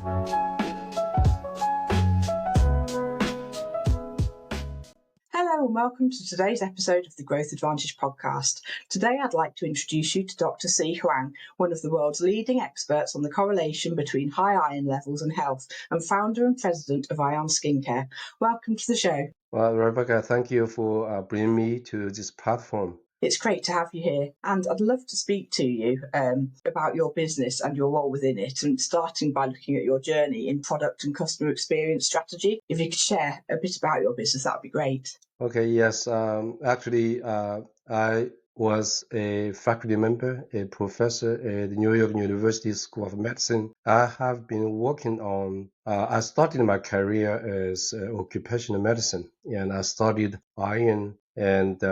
Hello and welcome to today's episode of the Growth Advantage podcast. Today I'd like to introduce you to Dr. Huang, one of the world's leading experts on the correlation between high iron levels and health, and founder and president of Ion Skincare. Welcome to the show. Well, Rebecca, thank you for bringing me to this platform. It's great to have you here, and I'd love to speak to you about your business and your role within it, and starting by looking at your journey in product and customer experience strategy. If you could share a bit about your business, that would be great. Okay, yes. Actually, I was a faculty member, a professor at the New York University School of Medicine. I have been working on, I started my career as occupational medicine, and I studied iron and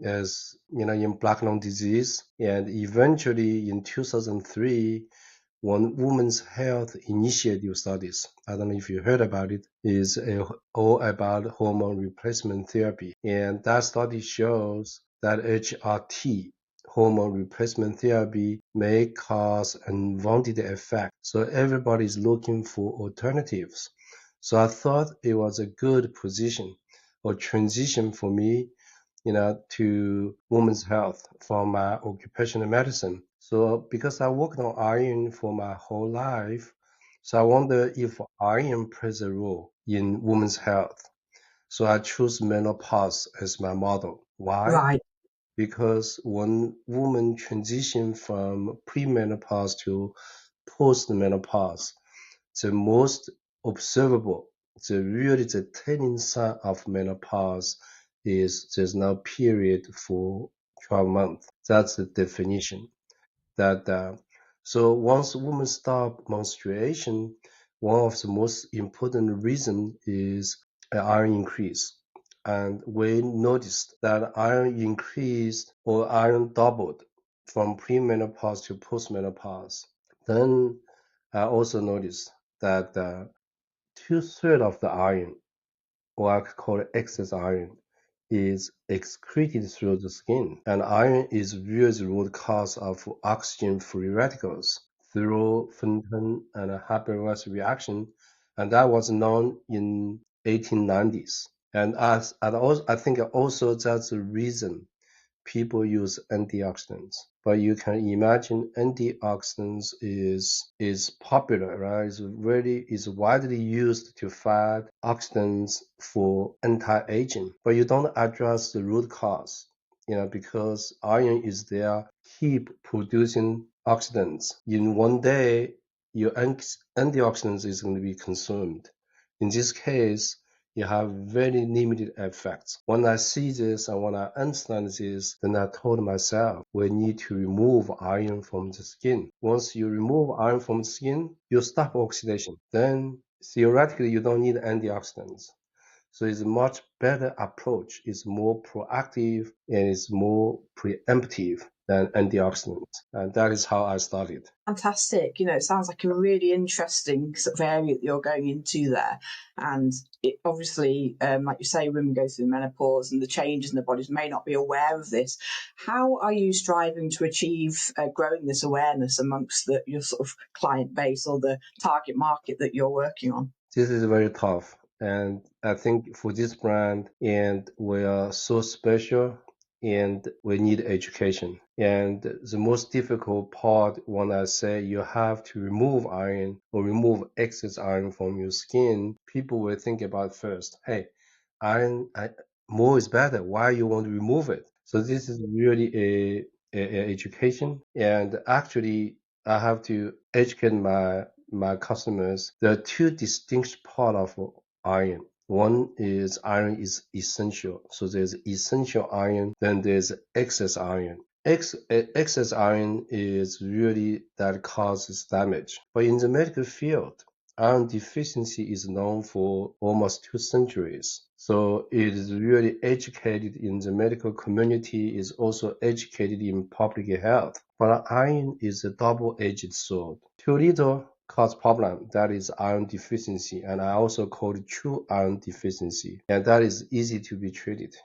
as you know, in black lung disease, and eventually in 2003 one women's health initiative studies. I don't know if you heard about it, is all about hormone replacement therapy. And that study shows that HRT, hormone replacement therapy, may cause unwanted effects. So everybody's looking for alternatives. So I thought it was a good position or transition for me, to women's health from my occupational medicine. So because I worked on iron for my whole life, so I wonder if iron plays a role in women's health. So I choose menopause as my model. Why? Right. Because when women transition from premenopause to postmenopause, the most observable, the telling sign of menopause is there's no period for 12 months. That's the definition. So once women stop menstruation, one of the most important reason is an iron increase. And we noticed that iron increased or iron doubled from premenopause to postmenopause. Then I also noticed that 2/3 of the iron, or I could call it excess iron, is excreted through the skin. And iron is really the root cause of oxygen free radicals through Fenton and Haber-Ross reaction. And that was known in 1890s. And I think also that's the reason people use antioxidants. But you can imagine antioxidants is popular, right? It's widely used to fight oxidants for anti-aging. But you don't address the root cause, because iron is there, keep producing oxidants. In one day, your antioxidants is going to be consumed. In this case, you have very limited effects. When I see this and when I understand this, then I told myself we need to remove iron from the skin. Once you remove iron from the skin, you stop oxidation. Then theoretically you don't need antioxidants. So it's a much better approach. It's more proactive and it's more preemptive than antioxidants. And that is how I started. Fantastic. It sounds like a really interesting sort of area that you're going into there. And it obviously, like you say, women go through menopause and the changes in their bodies may not be aware of this. How are you striving to achieve growing this awareness amongst your sort of client base or the target market that you're working on? This is very tough. And I think for this brand, and we are so special and we need education. And the most difficult part when I say you have to remove iron or remove excess iron from your skin, people will think about first, hey, more is better. Why you want to remove it? So this is really a education. And actually, I have to educate my customers. There are two distinct parts of iron. One is iron is essential. So there's essential iron, then there's excess iron. Excess iron is really that causes damage. But in the medical field, iron deficiency is known for almost 2 centuries. So it is really educated in the medical community, is also educated in public health. But iron is a double-edged sword. Too little cause problem, that is iron deficiency, and I also call it true iron deficiency, and that is easy to be treated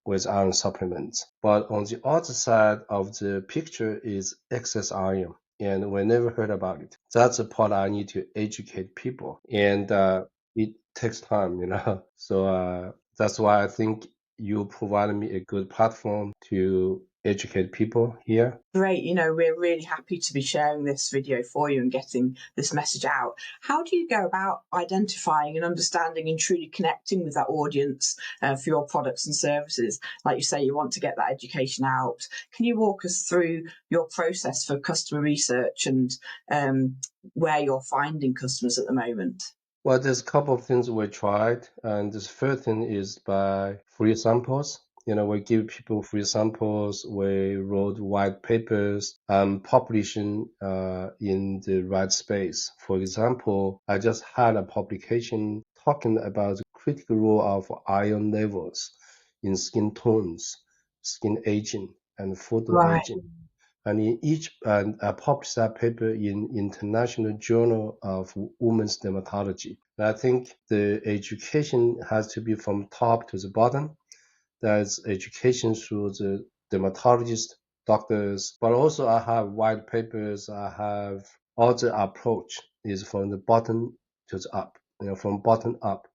with iron supplements. But on the other side of the picture is excess iron. and we never heard about it. That's the part I need to educate people, and it takes time, you know. So that's why I think you provided me a good platform to educate people here. Great. We're really happy to be sharing this video for you and getting this message out. How do you go about identifying and understanding and truly connecting with that audience for your products and services? Like you say, you want to get that education out. Can you walk us through your process for customer research and where you're finding customers at the moment? Well, there's a couple of things we tried, and the first thing is by free samples. You know, we give people free samples. We wrote white papers and publishing in the right space. For example, I just had a publication talking about the critical role of iron levels in skin tones, skin aging, and photo Right. aging. And in each, I published that paper in International Journal of Women's Dermatology. And I think the education has to be from top to the bottom. There's education through the dermatologist, doctors, but also I have white papers. I have all the approach is from the bottom to the up, from bottom up.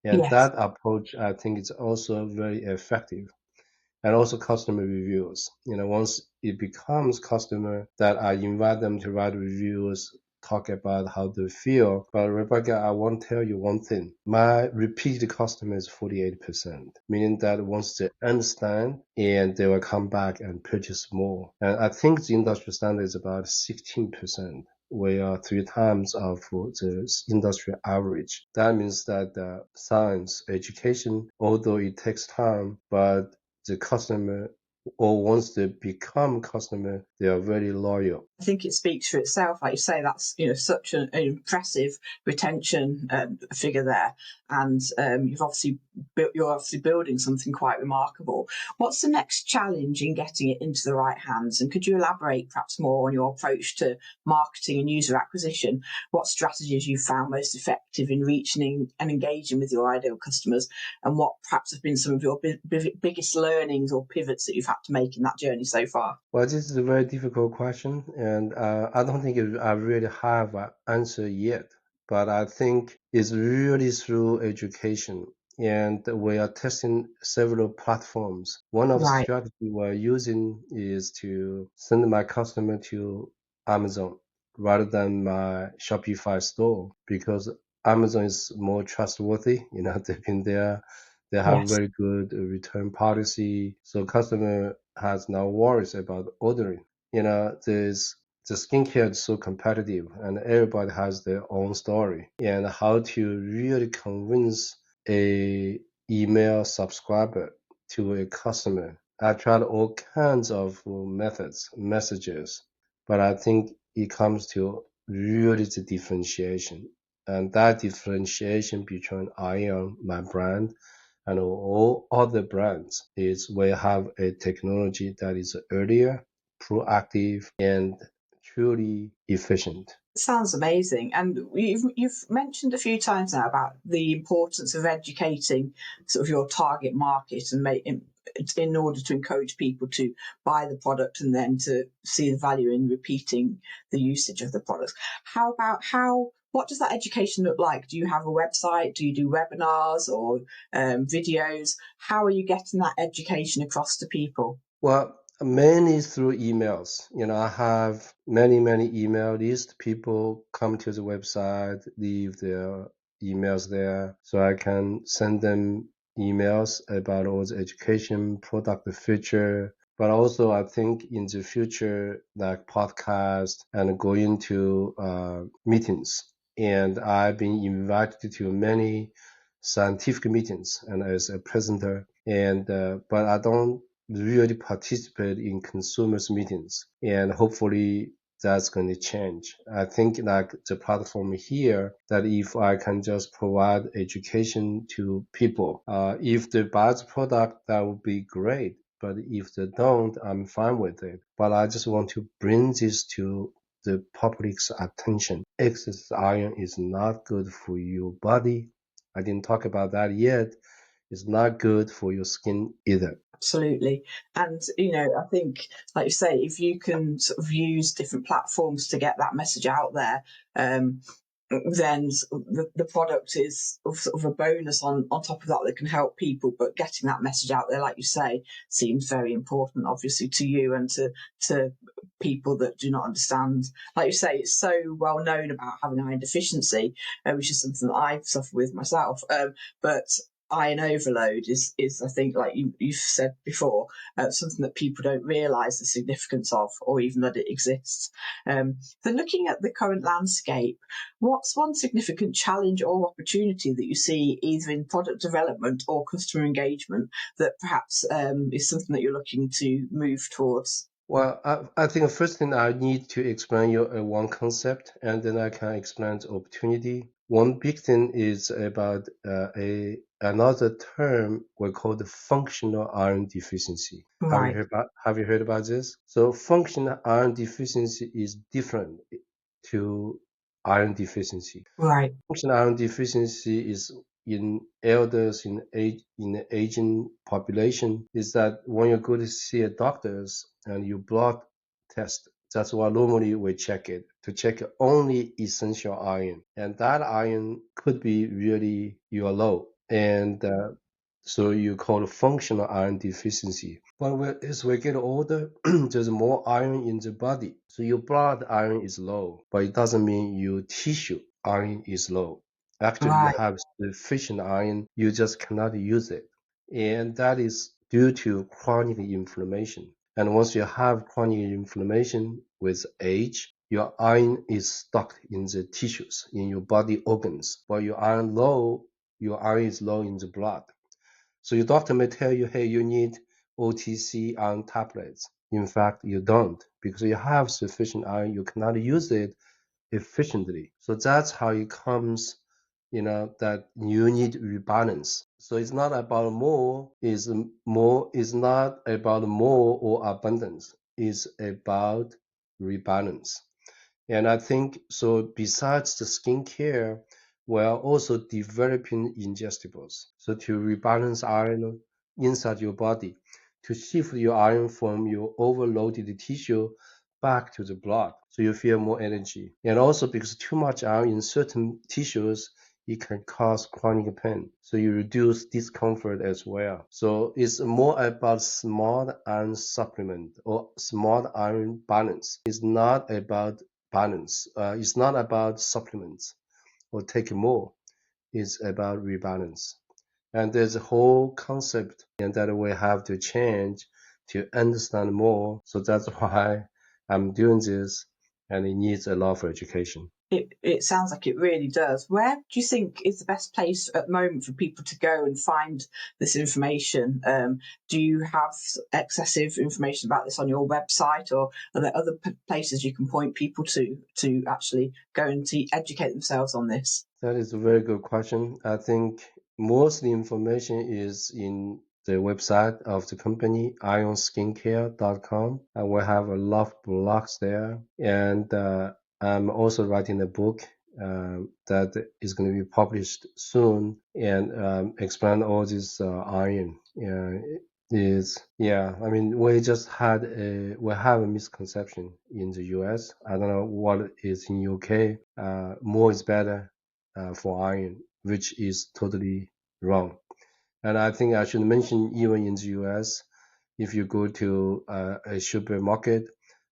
And Yes. that approach, I think, is also very effective, and also customer reviews. Once it becomes customer, that I invite them to write reviews, talk about how they feel. But Rebecca, I want to tell you one thing. My repeat customer is 48%, meaning that once they understand, and they will come back and purchase more. And I think the industry standard is about 16%. We are three times of the industry average. That means that science education, although it takes time, but the customer, or once they become customer, they are very loyal. I think it speaks for itself. Like you say, that's such an impressive retention figure there, and you're obviously building something quite remarkable. What's the next challenge in getting it into the right hands? And could you elaborate perhaps more on your approach to marketing and user acquisition? What strategies you found most effective in reaching and engaging with your ideal customers, and what perhaps have been some of your biggest learnings or pivots that you've had to make in that journey so far? Well, this is a very difficult question, and I don't think I really have an answer yet. But I think it's really through education, and we are testing several platforms. One of the Right. strategies we're using is to send my customer to Amazon rather than my Shopify store, because Amazon is more trustworthy. They've been there. They have Yes. very good return policy, so customer has no worries about ordering. There's the skincare is so competitive, and everybody has their own story. And how to really convince a email subscriber to a customer. I tried all kinds of methods, messages, but I think it comes to really the differentiation. And that differentiation between Ion, my brand, and all other brands is we have a technology that is earlier, proactive, and truly efficient. Sounds amazing. And you've mentioned a few times now about the importance of educating sort of your target market and in order to encourage people to buy the product and then to see the value in repeating the usage of the products. What does that education look like? Do you have a website? Do you do webinars or videos? How are you getting that education across to people? Well, mainly through emails. I have many email lists. People come to the website, leave their emails there, so I can send them emails about all the education, product feature. But also, I think in the future, like podcast and going to meetings. And I've been invited to many scientific meetings and as a presenter. And but I don't really participate in consumers meetings, and hopefully that's going to change. I think like the platform here, that if I can just provide education to people, if they buy the product, that would be great. But if they don't, I'm fine with it. But I just want to bring this to the public's attention. Excess iron is not good for your body. I didn't talk about that yet. It's not good for your skin either. Absolutely. And, I think, like you say, if you can sort of use different platforms to get that message out there, then the product is sort of a bonus on top of that can help people. But getting that message out there, like you say, seems very important, obviously, to you and to people that do not understand. Like you say, it's so well known about having iron deficiency, which is something that I've suffered with myself. But iron overload is I think, like you've said before, something that people don't realise the significance of, or even that it exists. So looking at the current landscape, what's one significant challenge or opportunity that you see either in product development or customer engagement that perhaps is something that you're looking to move towards? Well, I think the first thing I need to explain you one concept, and then I can explain the opportunity. One big thing is about another term we call the functional iron deficiency. Right, Have you heard about this? So functional iron deficiency is different to iron deficiency. right, Functional iron deficiency is in elders in the aging population is that when you go to see a doctors and you blood test, that's what normally we check it to check only essential iron, and that iron could be really you are low, and so you call it functional iron deficiency. But as we get older, there's more iron in the body, so your blood iron is low, but it doesn't mean your tissue iron is low. Actually, you right, have sufficient iron, you just cannot use it. And that is due to chronic inflammation. And once you have chronic inflammation with age, your iron is stuck in the tissues, in your body organs. But your iron is low in the blood. So your doctor may tell you, hey, you need OTC iron tablets. In fact, you don't, because you have sufficient iron, you cannot use it efficiently. So that's how it comes, that you need rebalance. So it's not about more is not about more or abundance. It's about rebalance. And I think so besides the skincare, we're also developing ingestibles. So to rebalance iron inside your body, to shift your iron from your overloaded tissue back to the blood so you feel more energy. And also because too much iron in certain tissues, it can cause chronic pain. So you reduce discomfort as well. So it's more about smart iron supplement or smart iron balance. It's not about balance. It's not about supplements or take more. It's about rebalance. And there's a whole concept and that we have to change to understand more. So that's why I'm doing this, and it needs a lot of education. it sounds like it really does. Where do you think is the best place at the moment for people to go and find this information? Do you have excessive information about this on your website, or are there other places you can point people to actually go and to educate themselves on this? That is a very good question. I think most of the information is in the website of the company, ionskincare.com, and we have a lot of blogs there. And I'm also writing a book that is going to be published soon and explain all this iron. I mean, we have a misconception in the US. I don't know what is in UK. More is better for iron, which is totally wrong. And I think I should mention even in the US, if you go to a supermarket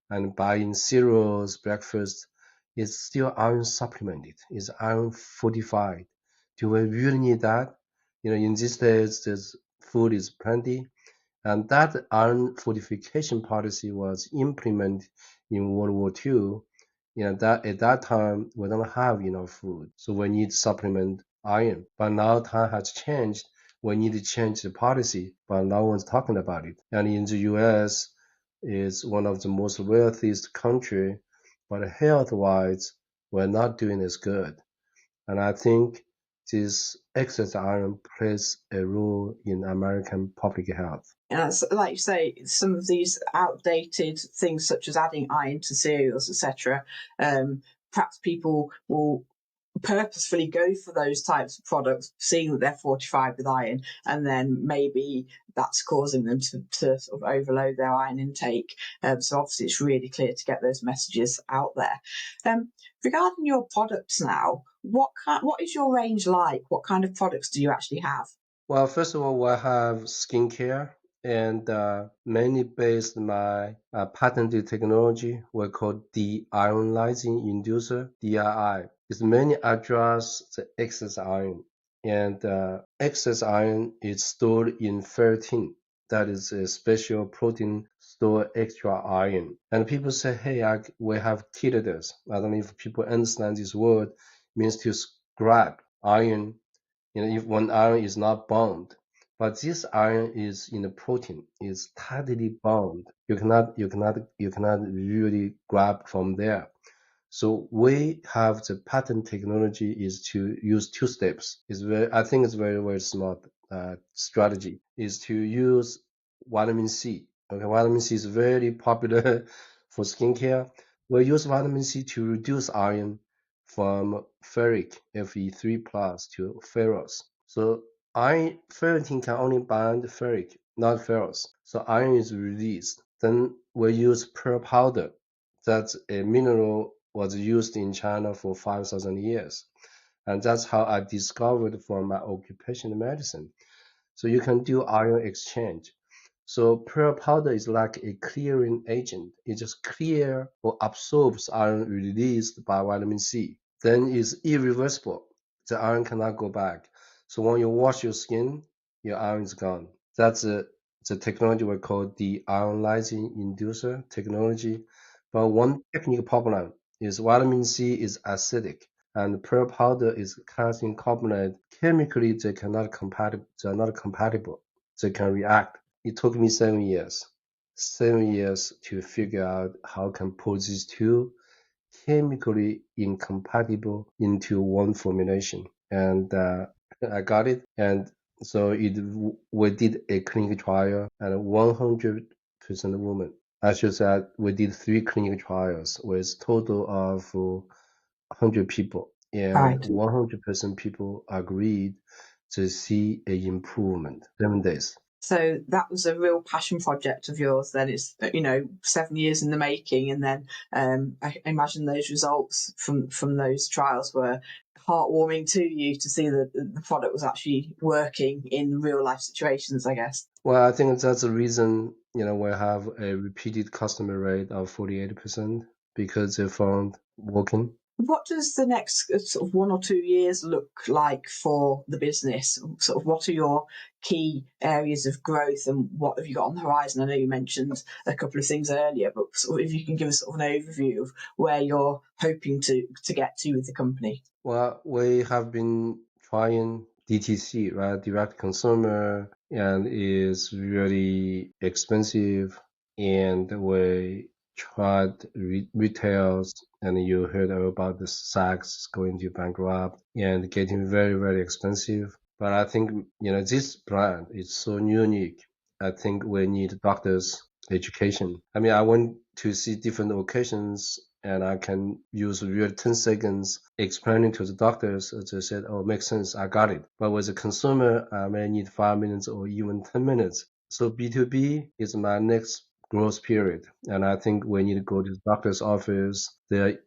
and buying cereals, breakfast, it's still iron supplemented, it's iron fortified. Do we really need that? In these days, there's food is plenty, and that iron fortification policy was implemented in World War II. That at that time we don't have enough food, so we need supplement iron. But now time has changed. We need to change the policy, but no one's talking about it. And in the U.S., is one of the most wealthiest country, but health-wise, we're not doing as good. And I think this excess iron plays a role in American public health. Like you say, some of these outdated things, such as adding iron to cereals, etc. Perhaps people will purposefully go for those types of products, seeing that they're fortified with iron, and then maybe that's causing them to sort of overload their iron intake. So obviously it's really clear to get those messages out there. Regarding your products now, what is your range like? What kind of products do you actually have? Well, first of all, I have skincare and mainly based on my patented technology we call de-ironizing inducer, DII. It's mainly address the excess iron. And excess iron is stored in ferritin. That is a special protein store extra iron. And people say, hey, we have ketators. I don't know if people understand this word. It means to scrap iron, if one iron is not bound, but this iron is in the protein, is tightly bound. You cannot really grab from there. So we have the patent technology is to use two steps. I think it's very, very smart strategy is to use vitamin C. Okay, vitamin C is very popular for skincare. We use vitamin C to reduce iron from ferric Fe3 plus to ferrous. So iron ferritin can only bind ferric, not ferrous. So iron is released. Then we use pearl powder. That's a mineral was used in China for 5,000 years. And that's how I discovered from my occupational medicine. So you can do ion exchange. So pearl powder is like a clearing agent. It just clear or absorbs iron released by vitamin C. Then it's irreversible. The iron cannot go back. So when you wash your skin, your iron is gone. That's the technology we call the ionizing inducer technology. But one technical problem is vitamin C is acidic and pearl powder is calcium carbonate. Chemically, they are not compatible. They can react. It took me 7 years. 7 years to figure out how can put these two chemically incompatible into one formulation. And I got it. And so we did a clinical trial and 100% women. I should say we did 3 clinical trials with total of 100 people, and Right. 100% people agreed to see a improvement 7 days. So that was a real passion project of yours. Then it's 7 years in the making, and then I imagine those results from those trials were heartwarming to you to see that the product was actually working in real life situations, I guess. Well, I think that's the reason, we have a repeated customer rate of 48% because they found working. What does the next sort of 1 or 2 years look like for the business? Sort of what are your key areas of growth and what have you got on the horizon? I know you mentioned a couple of things earlier, but sort of if you can give us sort of an overview of where you're hoping to get to with the company. Well, we have been trying DTC, right? Direct consumer, and is really expensive. And we tried retails, and you heard about the Saks going to bankrupt and getting very, very expensive. But I think, this brand is so unique. I think we need doctors' education. I mean, I went to see different occasions and I can use real 10 seconds explaining to the doctors. They said, oh, makes sense, I got it. But with a consumer, I may need 5 minutes or even 10 minutes. So B2B is my next growth period. And I think we need to go to the doctor's office. They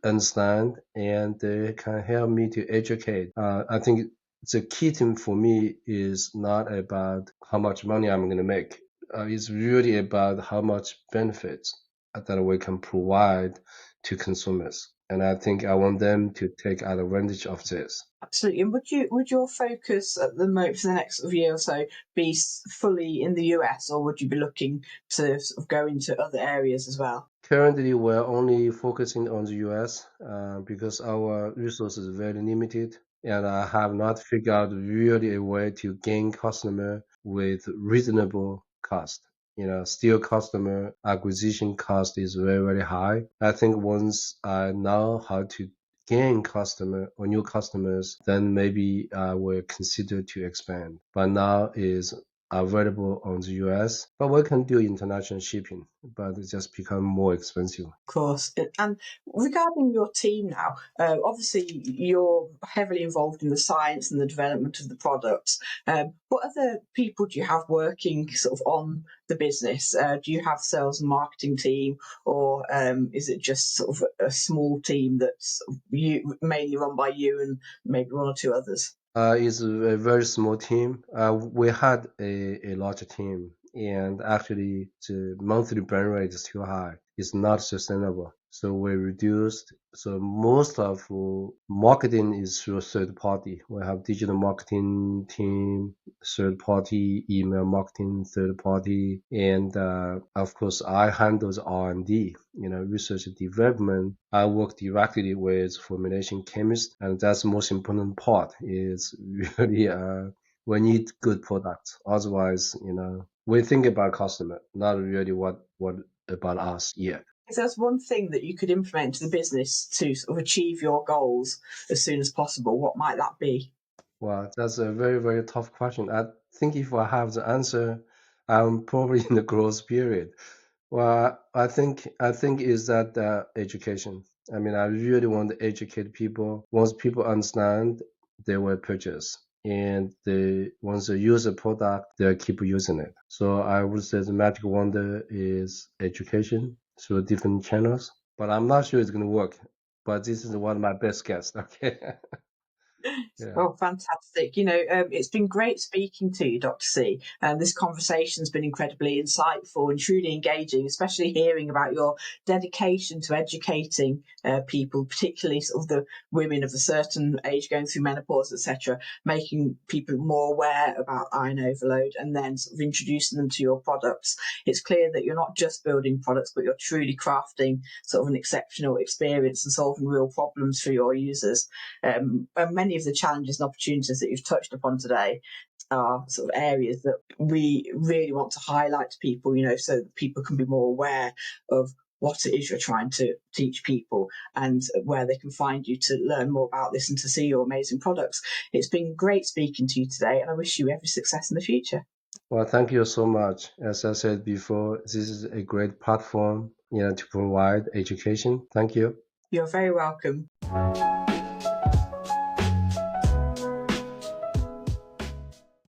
understand and they can help me to educate. I think the key thing for me is not about how much money I'm going to make. It's really about how much benefits that we can provide to consumers. And I think I want them to take advantage of this. Absolutely. And would your focus at the moment for the next sort of year or so be fully in the US, or would you be looking to sort of go into other areas as well? Currently, we're only focusing on the US because our resources are very limited, and I have not figured out really a way to gain customer with reasonable cost. Still customer acquisition cost is very, very high. I think once I know how to gain customer or new customers, then maybe I will consider to expand. But now is available on the US, but we can do international shipping, but it just become more expensive. Of course. And regarding your team now, obviously you're heavily involved in the science and the development of the products. What other people do you have working sort of on the business? Do you have sales and marketing team, or is it just sort of a small team that's you mainly run by you and maybe one or two others? It's a very small team. We had a larger team, and actually the monthly burn rate is too high. It's not sustainable. So we reduced. So most of marketing is through third party. We have digital marketing team, third party, email marketing, third party, and of course I handle the R&D, research and development. I work directly with formulation chemists, and that's the most important part. Is really we need good products. Otherwise, we think about customer, not really what about us yet. If there's one thing that you could implement to the business to sort of achieve your goals as soon as possible, what might that be? Well, that's a very, very tough question. I think if I have the answer, I'm probably in the growth period. Well, I think is that education. I mean, I really want to educate people. Once people understand, they will purchase, and once they use a product, they'll keep using it. So I would say the magic wonder is education through different channels. But I'm not sure it's going to work. But this is one of my best guess. Okay. Yeah. Oh, fantastic. It's been great speaking to you, Dr. C. And this conversation's been incredibly insightful and truly engaging, especially hearing about your dedication to educating people, particularly sort of the women of a certain age going through menopause, etc., making people more aware about iron overload and then sort of introducing them to your products. It's clear that you're not just building products, but you're truly crafting sort of an exceptional experience and solving real problems for your users. And many of the challenges and opportunities that you've touched upon today are sort of areas that we really want to highlight to people, so that people can be more aware of what it is you're trying to teach people and where they can find you to learn more about this and to see your amazing products. It's been great speaking to you today, and I wish you every success in the future. Well, thank you so much. As I said before, this is a great platform, to provide education. Thank you. You're very welcome.